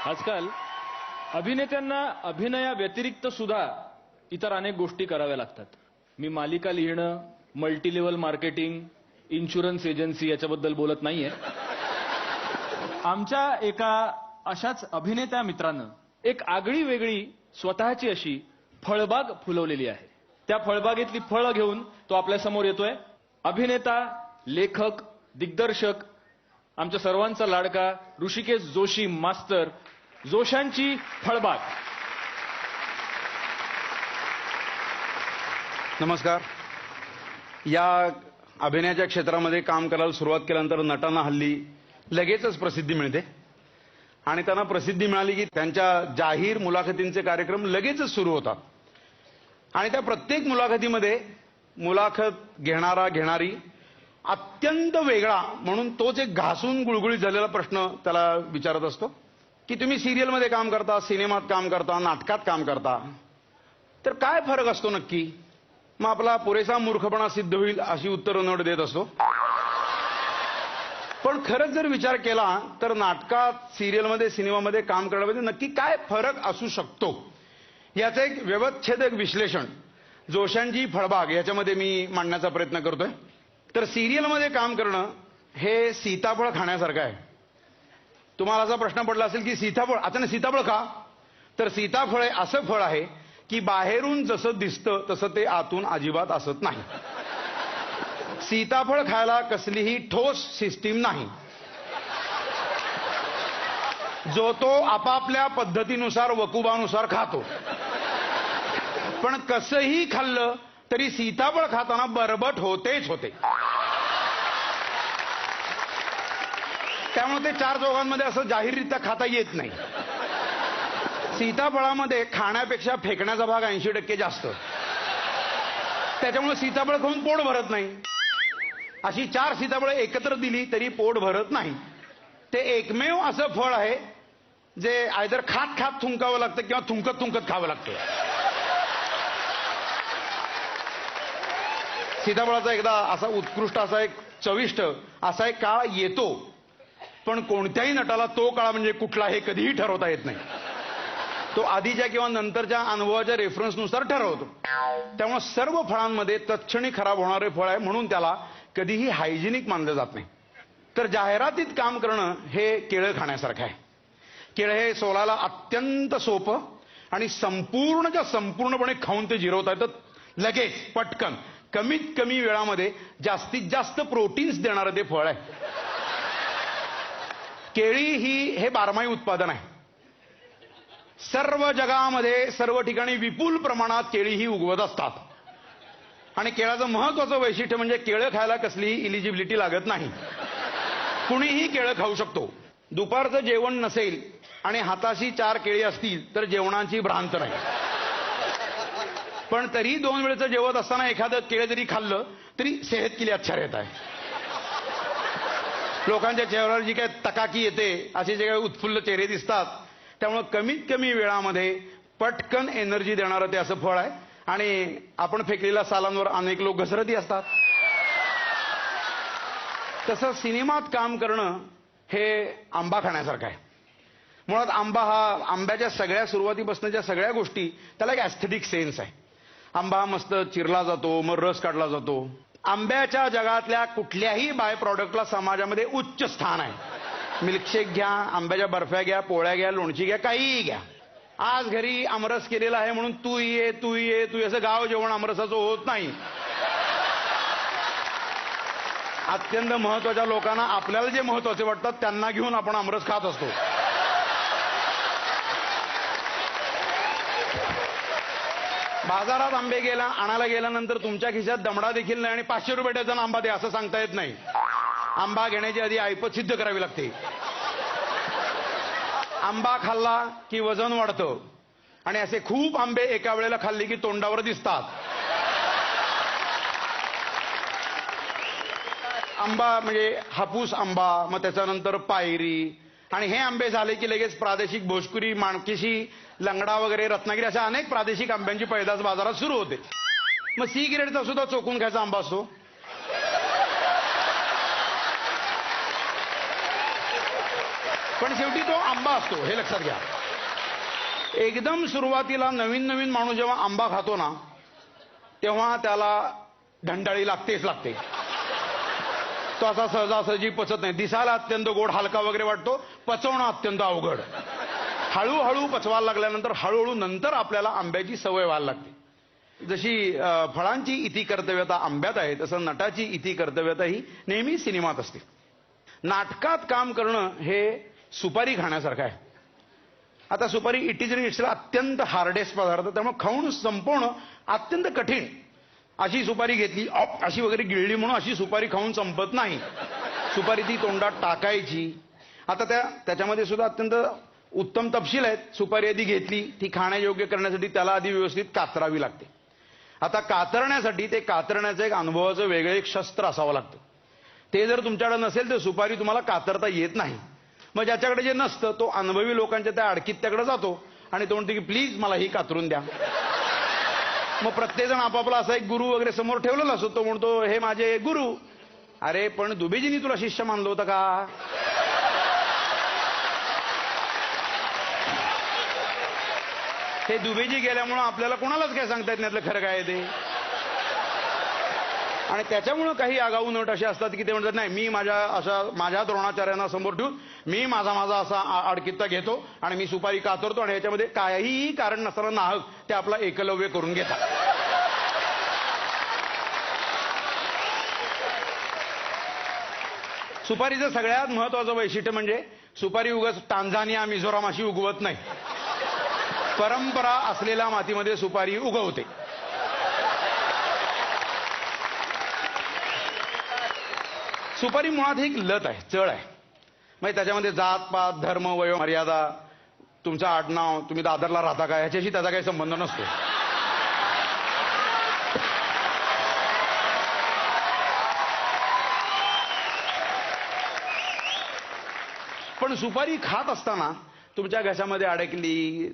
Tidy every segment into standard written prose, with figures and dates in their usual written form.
आजकाल अभिनेत्यांना अभिनयाव्यतिरिक्त सुद्धा इतर अनेक गोष्टी कराव्या लागतात. मी मालिका लिहिणं, multi level marketing, insurance agency याच्याबद्दल बोलत नाहीये. आमच्या एका अशाच अभिनेत्या मित्रानं एक आगळी वेगळी स्वतःची अशी फळबाग फुलवलेली आहे. त्या फळबागेतली फळं घेऊन तो आपल्या समोर येतोय. अभिनेता, लेखक, दिग्दर्शक, आमच्या सर्वांचा लाडका ऋषिकेश जोशी मास्तर, जोशांची फळबाग. नमस्कार. या अभिनयाच्या क्षेत्रामध्ये काम करायला सुरुवात केल्यानंतर नटांना हल्ली लगेचच प्रसिद्धी मिळते आणि त्यांना प्रसिद्धी मिळाली की त्यांच्या जाहीर मुलाखतींचे कार्यक्रम लगेचच सुरू होतात आणि त्या प्रत्येक मुलाखतीमध्ये मुलाखत घेणारी अत्यंत वेगळा म्हणून तोच एक घासून गुळगुळीत झालेला प्रश्न त्याला विचारत असतो की तुम्ही सिरियलमध्ये काम करता, सिनेमात काम करता, नाटकात काम करता, तर काय फरक असतो नक्की? मग आपला पुरेसा मूर्खपणा सिद्ध होईल अशी उत्तरं नट देत असतो. पण खरंच जर विचार केला तर नाटकात, सिरियलमध्ये, सिनेमामध्ये काम करण्यामध्ये नक्की काय फरक असू शकतो याचं एक व्यवच्छेदक विश्लेषण जोशांची फळबाग याच्यामध्ये मी मांडण्याचा प्रयत्न करतोय. तर सिरियलमध्ये काम करणं हे सीताफळ खाण्यासारखं आहे. तुम्हाला असा प्रश्न पडला असेल की सीताफळ, आता सीताफळ का? तर सीताफळ हे असं फळ आहे की बाहेरून जसं दिसतं तसं ते आतून अजिबात असत नाही. सीताफळ खायला कसलीही ठोस सिस्टीम नाही. जो तो आपापल्या पद्धतीनुसार, वकुबानुसार खातो. पण कसंही खाल्लं तरी सीताफळ खाताना बरबट होतेच होते. त्यामुळे ते चार चौघांमध्ये असं जाहीररित्या खाता येत नाही. सीताफळामध्ये खाण्यापेक्षा फेकण्याचा भाग 80% जास्त. त्याच्यामुळे सीताफळ खाऊन पोट भरत नाही. अशी 4 सीताफळं एकत्र दिली तरी पोट भरत नाही. ते एकमेव असं फळ आहे जे आयदर खात खात थुंकावं लागतं किंवा थुंकत थुंकत खावं लागतं. सीताफळाचा एकदा असा उत्कृष्ट, असा एक चविष्ट असा एक काळ येतो, पण कोणत्याही नटाला तो काळ म्हणजे कुठला हे कधीही ठरवता येत नाही. तो आधीच्या किंवा नंतरच्या अनुभवाच्या रेफरन्सनुसार ठरवतो. त्यामुळे सर्व फळांमध्ये तत्क्षणी खराब होणारे फळ आहे म्हणून त्याला कधीही हायजिनिक मानलं जात नाही. तर जाहिरातीत काम करणं हे केळं खाण्यासारखं आहे. केळं हे सोलायला अत्यंत सोपं आणि संपूर्णच्या संपूर्णपणे खाऊन ते जिरवता येतं लगेच, पटकन, कमीत कमी वेळामध्ये जास्तीत जास्त प्रोटीन्स देणारं ते फळ आहे. केळी हे बारमाही उत्पादन आहे. सर्व जगामध्ये, सर्व ठिकाणी विपुल प्रमाणात केळी ही उगवत असतात. आणि केळाचं महत्वाचं वैशिष्ट्य म्हणजे केळं खायला कसलीही इलिजिबिलिटी लागत नाही. कुणीही केळं खाऊ शकतो. दुपारचं जेवण नसेल आणि हाताशी 4 केळी असतील तर जेवणाची भ्रांत नाही. पण तरी 2 वेळचं जेवत असताना एखादं केळं जरी खाल्लं तरी सेहत के लिए अच्छा रहता है. लोकांच्या चेहऱ्यावर जी काही तकाकी येते, असे जे काही उत्फुल्ल चेहरे दिसतात, त्यामुळे कमीत कमी वेळामध्ये पटकन एनर्जी देणारं ते असं फळ आहे. आणि आपण फेकलेल्या सालांवर अनेक लोक घसरतही असतात. तसं सिनेमात काम करणं हे आंबा खाण्यासारखं आहे. मुळात आंब्याच्या सगळ्या सुरुवातीपासूनच्या सगळ्या गोष्टी त्याला एक ॲस्थेटिक सेन्स आहे. आंबा हा मस्त चिरला जातो, मग रस काढला जातो. आंब्याच्या जगातल्या कुठल्याही बाय प्रॉडक्टला समाजामध्ये उच्च स्थान आहे. मिल्कशेक घ्या, आंब्याच्या बर्फ्या घ्या, पोळ्या घ्या, लोणची घ्या, काहीही घ्या. आज घरी आमरस केलेला आहे म्हणून तू ये असं गाव जेवण आमरसाचं होत नाही. अत्यंत महत्वाच्या लोकांना आपल्याला जे महत्वाचे वाटतात त्यांना घेऊन आपण आमरस खात असतो. बाजारात आंबे आणायला गेल्यानंतर तुमच्या खिशात दमडा देखील नाही आणि 500 रुपये डझन आंबा दे असं सांगता येत नाही. आंबा घेण्याची आधी ऐपत सिद्ध करावी लागते. आंबा खाल्ला की वजन वाढतं आणि असे खूप आंबे एका वेळेला खाल्ले की तोंडावर दिसतात. आंबा म्हणजे हापूस आंबा, मग त्याच्यानंतर पायरी, आणि हे आंबे झाले की लगेच प्रादेशिक भोजपुरी, माणकेशी, लंगडा वगैरे, रत्नागिरी अशा अनेक प्रादेशिक आंब्यांची पैदास बाजारात सुरू होते. मग सी ग्रेडचा सुद्धा चोकून खायचा आंबा असतो. पण शेवटी तो आंबा असतो, हे लक्षात घ्या. एकदम सुरुवातीला नवीन नवीन माणूस जेव्हा आंबा खातो ना, तेव्हा त्याला ढंडाळी लागतेच लागते. तो असा सहजासहजी पचत नाही. दिसायला अत्यंत गोड, हलका वगैरे वाटतो, पचवणं अत्यंत अवघड. हळूहळू पचवायला लागल्यानंतर हळूहळू नंतर आपल्याला आंब्याची सवय व्हायला लागते. जशी फळांची इति कर्तव्यता आंब्यात आहे, तसं नटाची इति कर्तव्यता ही नेहमी सिनेमात असते. नाटकात काम करणं हे सुपारी खाण्यासारखं आहे. आता सुपारी इट इज इन इट्सला अत्यंत हार्डेस्ट पदार्थ, त्यामुळे खाऊन संपवणं अत्यंत कठीण. अशी सुपारी घेतली अशी वगैरे गिळली म्हणून अशी सुपारी खाऊन संपत नाही. सुपारी ती तोंडात टाकायची. आता त्याच्यामध्ये सुद्धा अत्यंत उत्तम तपशील आहेत. सुपारी आधी घेतली, ती खाण्यायोग्य करण्यासाठी त्याला आधी व्यवस्थित कातरावी लागते. आता कातरण्यासाठी ते कातरण्याचं एक अनुभवाचं वेगळं एक शस्त्र असावं लागतं. ते जर तुमच्याकडे नसेल तर सुपारी तुम्हाला कातरता येत नाही. मग ज्याच्याकडे जे नसतं तो अनुभवी लोकांच्या त्या अडकीत त्याकडे जातो आणि तो म्हणतो की प्लीज मला ही कातरून द्या. मग प्रत्येकजण आपापला असा एक गुरु वगैरे समोर ठेवलेला असतो. तो म्हणतो हे माझे गुरु. अरे पण दुबेजींनी तुला शिष्य मानलं होतं का? हे दुबेजी गेल्यामुळं आपल्याला कोणालाच काय सांगता येत नाही खरं काय ते. आणि त्याच्यामुळं काही आगाऊ नट असे असतात की ते म्हणतात नाही मी माझ्या द्रोणाचार्यांना समोर ठेवून मी माझा असा अडकित्ता घेतो आणि मी सुपारी कातरतो आणि याच्यामध्ये काहीही कारण नसताना नाहक ते आपला एकलव्य करून घेतात. सुपारीचं सगळ्यात महत्वाचं वैशिष्ट्य म्हणजे सुपारी उगाच टांझानिया मिझोराम अशी उगवत नाही. परंपरा असलेल्या मातीमध्ये सुपारी उगवते. सुपारी मुळात एक लत आहे, चळ आहे. म्हणजे त्याच्यामध्ये जात पात धर्म वयो मर्यादा तुमचं आडनाव तुम्ही दादरला राहता का ह्याच्याशी त्याचा काही संबंध नसतो. पण सुपारी खात असताना तुमच्या घशामध्ये अडकली,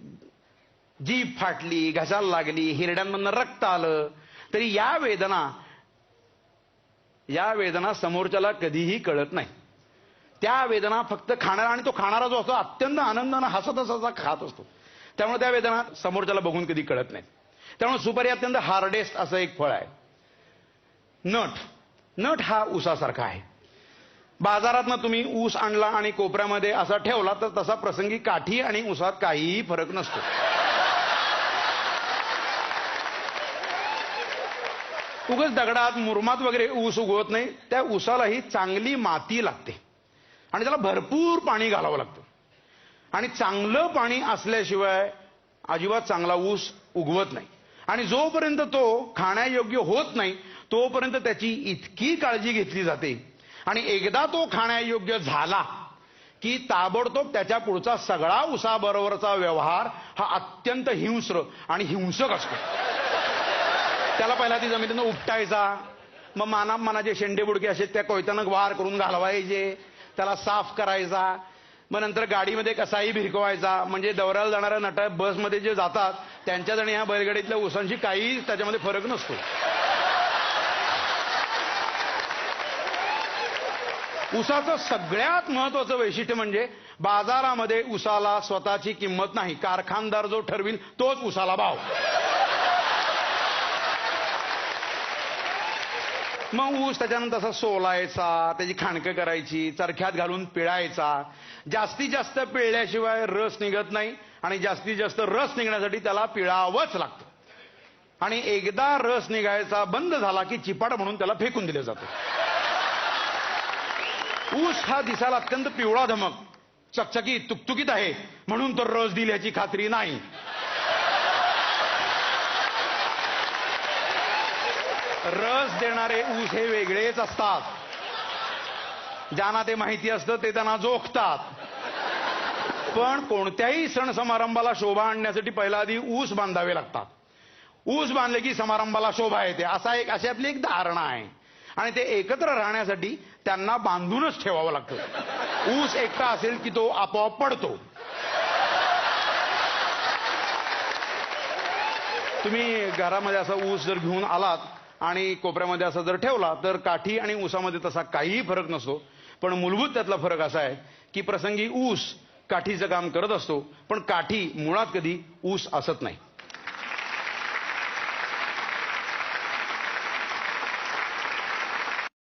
जीभ फाटली, घशाला लागली, हिरड्यांमधनं रक्त आलं तरी या वेदना समोरच्याला कधीही कळत नाही. त्या वेदना फक्त खाणारा, आणि तो खाणारा जो असतो अत्यंत आनंदानं हसत खात असतो, त्यामुळे त्या वेदना समोरच्याला बघून कधी कळत नाही. त्यामुळे सुपारी अत्यंत हार्डेस्ट असं एक फळ आहे. नट हा ऊसासारखा आहे. बाजारातनं तुम्ही ऊस आणला आणि कोपऱ्यामध्ये असा ठेवला तर तसा प्रसंगी काठी आणि ऊसात काहीही फरक नसतो. उगाच दगडात मुरमात वगैरे ऊस उगवत नाही. त्या ऊसालाही चांगली माती लागते आणि त्याला भरपूर पाणी घालावं लागतं. आणि चांगलं पाणी असल्याशिवाय अजिबात चांगला ऊस उगवत नाही. आणि जोपर्यंत तो खाण्यायोग्य होत नाही तोपर्यंत त्याची इतकी काळजी घेतली जाते. आणि एकदा तो खाण्यायोग्य झाला की ताबडतोब त्याच्या पुढचा सगळा ऊसाबरोबरचा व्यवहार हा अत्यंत हिंस्र आणि हिंसक असतो. त्याला पहिला ती जमिनीतून उपटायचा, मग मनाचे शेंडे बुडके असे त्या कोयत्यानं वार करून घालवायचे, त्याला साफ करायचा, मग नंतर गाडीमध्ये कसाही भिरकवायचा. म्हणजे दौऱ्याला जाणाऱ्या नटा बसमध्ये जे जातात त्यांच्यात आणि ह्या बैलगाडीतल्या ऊसांशी काही त्याच्यामध्ये फरक नसतो. ऊसाचं सगळ्यात महत्वाचं वैशिष्ट्य म्हणजे बाजारामध्ये ऊसाला स्वतःची किंमत नाही. कारखानदार जो ठरविल तोच ऊसाला भाव. मग ऊस त्याच्यानंतर असा सोलायचा, त्याची खाणकं करायची, चरख्यात घालून पिळायचा. जास्तीत जास्त पिळल्याशिवाय रस निघत नाही आणि जास्तीत जास्त रस निघण्यासाठी त्याला पिळावंच लागतं. आणि एकदा रस निघायचा बंद झाला की चिपाट म्हणून त्याला फेकून दिलं जातं. ऊस हा दिसायला अत्यंत पिवळा धमक चकचकीत तुकतुकीत आहे म्हणून तो रस दिल्याची खात्री नाही. रस देणारे ऊस हे वेगळेच असतात. ज्यांना ते माहिती असतं ते त्यांना जोखतात. पण कोणत्याही सण समारंभाला शोभा आणण्यासाठी पहिला आधी ऊस बांधावे लागतात. ऊस बांधले की समारंभाला शोभा येते अशी आपली एक धारणा आहे. आणि ते एकत्र राहण्यासाठी त्यांना बांधूनच ठेवावं लागतं. ऊस एकटा असेल की तो आपोआप पडतो. तुम्ही घरामध्ये असा ऊस जर घेऊन आलात आणि कोपऱ्यामध्ये असा जर ठेवला तर काठी आणि ऊसामध्ये तसा काहीही फरक नसतो. पण मूलभूत त्यातला फरक असा आहे की प्रसंगी ऊस काठीचं काम करत असतो, पण काठी मुळात कधी ऊस असत नाही.